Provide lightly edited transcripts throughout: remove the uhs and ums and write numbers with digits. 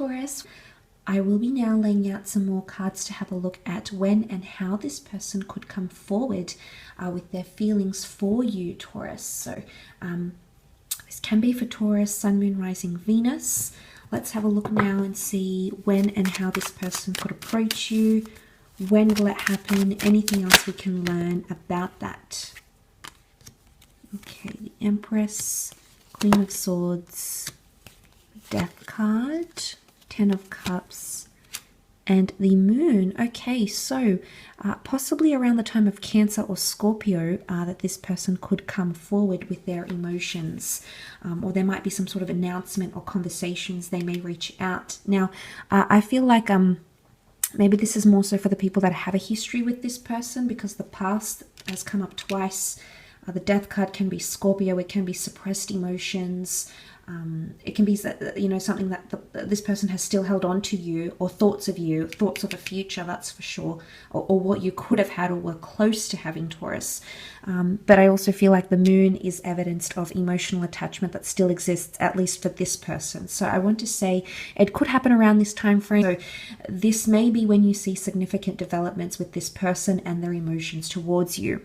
Taurus. I will be now laying out some more cards to have a look at when and how this person could come forward with their feelings for you, Taurus. So this can be for Taurus, Sun, Moon, Rising, Venus. Let's have a look now and see when and how this person could approach you. When will it happen? Anything else we can learn about that? Okay, the Empress, Queen of Swords, Death card, Ten of Cups, and the Moon. Okay, so possibly around the time of Cancer or Scorpio that this person could come forward with their emotions, or there might be some sort of announcement or conversations they may reach out. Now, I feel like maybe this is more so for the people that have a history with this person, because the past has come up twice. The Death card can be Scorpio. It can be suppressed emotions. It can be, something that this person has still held on to you, or thoughts of you, thoughts of a future, that's for sure, or what you could have had or were close to having, Taurus. But I also feel like the Moon is evidence of emotional attachment that still exists, at least for this person. So I want to say it could happen around this time frame. So this may be when you see significant developments with this person and their emotions towards you.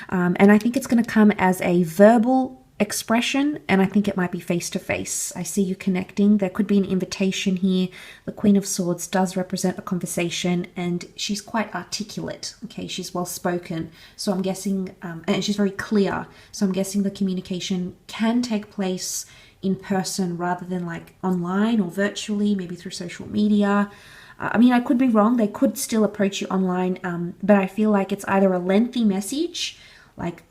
And I think it's going to come as a verbal expression, and I think it might be face to face. I see you connecting. There could be an invitation here. The Queen of Swords does represent a conversation, and she's quite articulate. Okay, she's well spoken, so I'm guessing, and she's very clear. So I'm guessing the communication can take place in person rather than like online or virtually, maybe through social media. I mean, I could be wrong. They could still approach you online, but I feel like it's either a lengthy message, like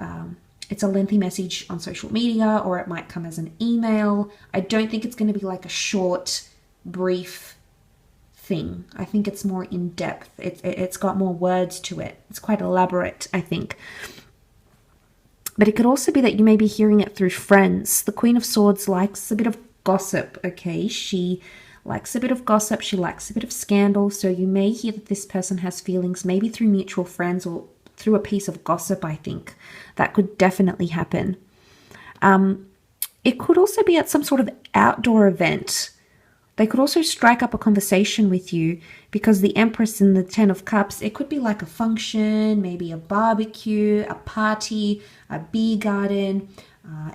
it's a lengthy message on social media, or it might come as an email. I don't think it's going to be like a short, brief thing. I think it's more in depth. It's got more words to it. It's quite elaborate, I think. But it could also be that you may be hearing it through friends. The Queen of Swords likes a bit of gossip, okay? She likes a bit of gossip. She likes a bit of scandal. So you may hear that this person has feelings, maybe through mutual friends or through a piece of gossip, I think. That could definitely happen. It could also be at some sort of outdoor event. They could also strike up a conversation with you, because the Empress and the Ten of Cups, it could be like a function, maybe a barbecue, a party, a beer garden,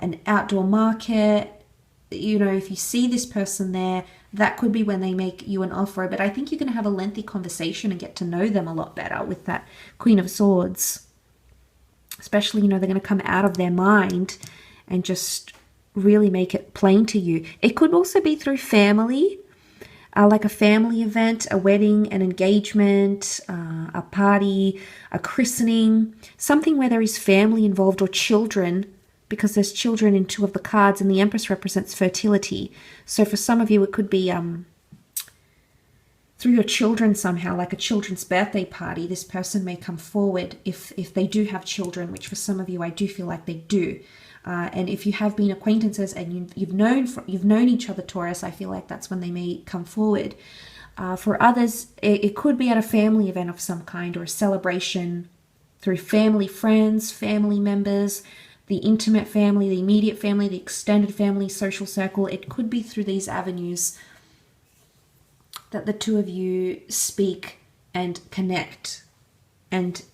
an outdoor market. You know, if you see this person there, that could be when they make you an offer. But I think you're going to have a lengthy conversation and get to know them a lot better with that Queen of Swords. Especially, they're going to come out of their mind and just really make it plain to you. It could also be through family, like a family event, a wedding, an engagement, a party, a christening, something where there is family involved or children, because there's children in two of the cards, and the Empress represents fertility. So for some of you, it could be through your children somehow, like a children's birthday party. This person may come forward if they do have children, which for some of you, I do feel like they do. And if you have been acquaintances and you've known each other, Taurus, I feel like that's when they may come forward. For others, it could be at a family event of some kind, or a celebration through family, friends, family members, the intimate family, the immediate family, the extended family, social circle. It could be through these avenues that the two of you speak and connect, and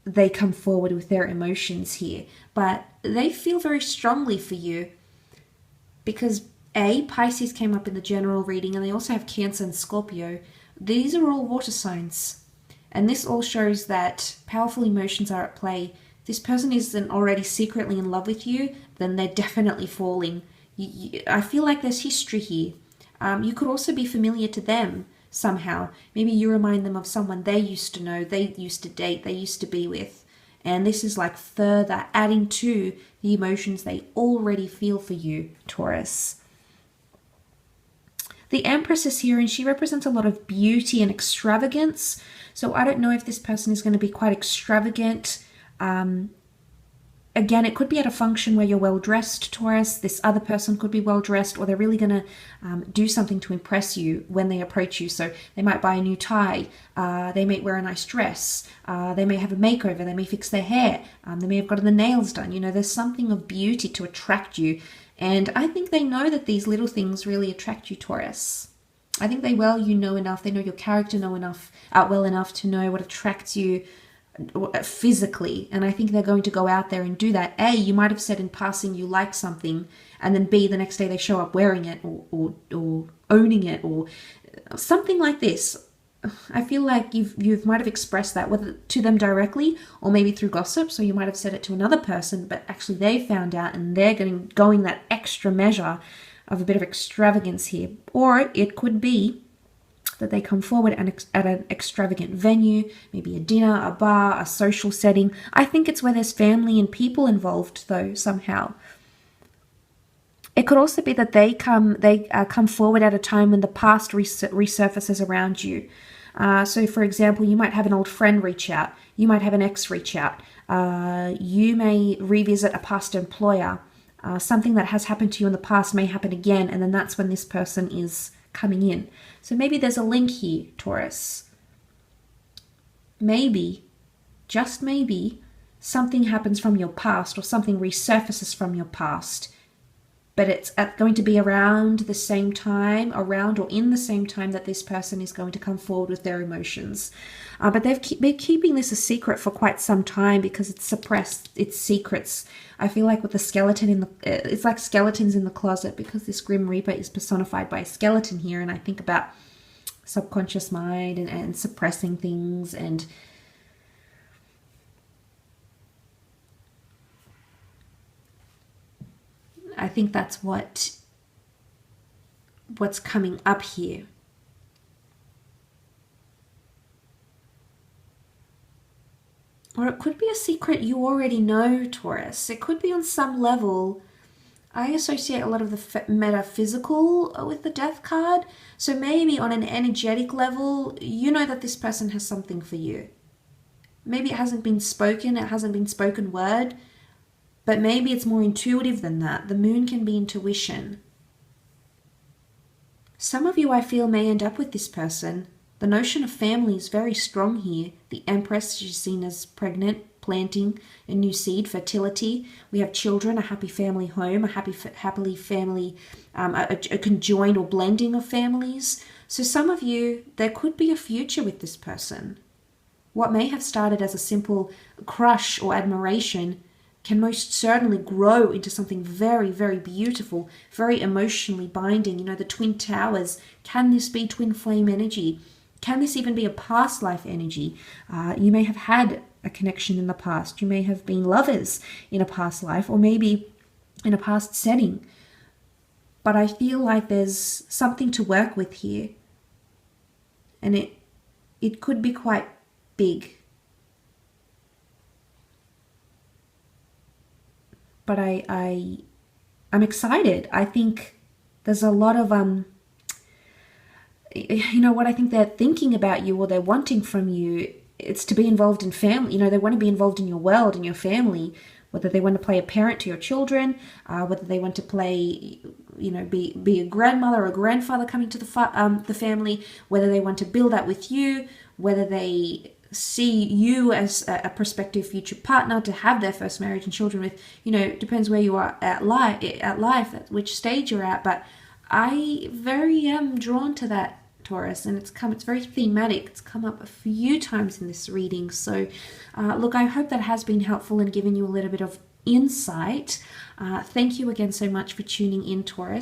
they come forward with their emotions here. But they feel very strongly for you, because Pisces came up in the general reading, and they also have Cancer and Scorpio. These are all water signs, and this all shows that powerful emotions are at play. This person isn't already secretly in love with you, then they're definitely falling. I feel like there's history here. You could also be familiar to them somehow. Maybe you remind them of someone they used to know, they used to date, they used to be with. And this is like further adding to the emotions they already feel for you, Taurus. The Empress is here, and she represents a lot of beauty and extravagance. So I don't know if this person is going to be quite extravagant. Again, it could be at a function where you're well-dressed, Taurus. This other person could be well-dressed, or they're really going to do something to impress you when they approach you. So they might buy a new tie. They may wear a nice dress. They may have a makeover. They may fix their hair. They may have gotten the nails done. There's something of beauty to attract you. And I think they know that these little things really attract you, Taurus. I think they know enough, they know your character well enough to know what attracts you physically. And I think they're going to go out there and do that. A, you might have said in passing you like something, and then B, the next day they show up wearing it or owning it or something like this. I feel like you might have expressed that, whether to them directly or maybe through gossip. So you might have said it to another person, but actually they found out and they're going that extra measure of a bit of extravagance here. Or it could be that they come forward at an extravagant venue, maybe a dinner, a bar, a social setting. I think it's where there's family and people involved, though, somehow. It could also be that they come forward at a time when the past resurfaces around you. So, for example, you might have an old friend reach out. You might have an ex reach out. You may revisit a past employer. Something that has happened to you in the past may happen again, and then that's when this person is coming in. So maybe there's a link here, Taurus. Maybe, just maybe, something happens from your past or something resurfaces from your past. But it's going to be around the same time, around or in the same time that this person is going to come forward with their emotions. But they've been keeping this a secret for quite some time because it's suppressed, it's secrets. I feel like with the skeleton it's like skeletons in the closet, because this Grim Reaper is personified by a skeleton here. And I think about subconscious mind and suppressing things, and I think that's what's coming up here. Or it could be a secret you already know, Taurus. It could be on some level. I associate a lot of the metaphysical with the Death card. So maybe on an energetic level, you know that this person has something for you. Maybe it hasn't been spoken word, but maybe it's more intuitive than that. The moon can be intuition. Some of you, I feel, may end up with this person. The notion of family is very strong here. The Empress is seen as pregnant, planting a new seed, fertility. We have children, a happy family home, a happily family, a conjoined or blending of families. So some of you, there could be a future with this person. What may have started as a simple crush or admiration can most certainly grow into something very, very beautiful, very emotionally binding. You know, the Twin Towers. Can this be twin flame energy? Can this even be a past life energy? You may have had a connection in the past. You may have been lovers in a past life, or maybe in a past setting. But I feel like there's something to work with here. And it could be quite big. But I'm excited. I think there's a lot of you know what, I think they're thinking about you, or they're wanting from you. It's to be involved in family. You know, they want to be involved in your world, in your family, whether they want to play a parent to your children, whether they want to play, you know, be a grandmother or a grandfather coming to the family, whether they want to build that with you, whether they see you as a prospective future partner to have their first marriage and children with. You know, depends where you are at life, at which stage you're at. But I very am drawn to that, Taurus, and it's very thematic. It's come up a few times in this reading. So look, I hope that has been helpful and given you a little bit of insight. Thank you again so much for tuning in, Taurus.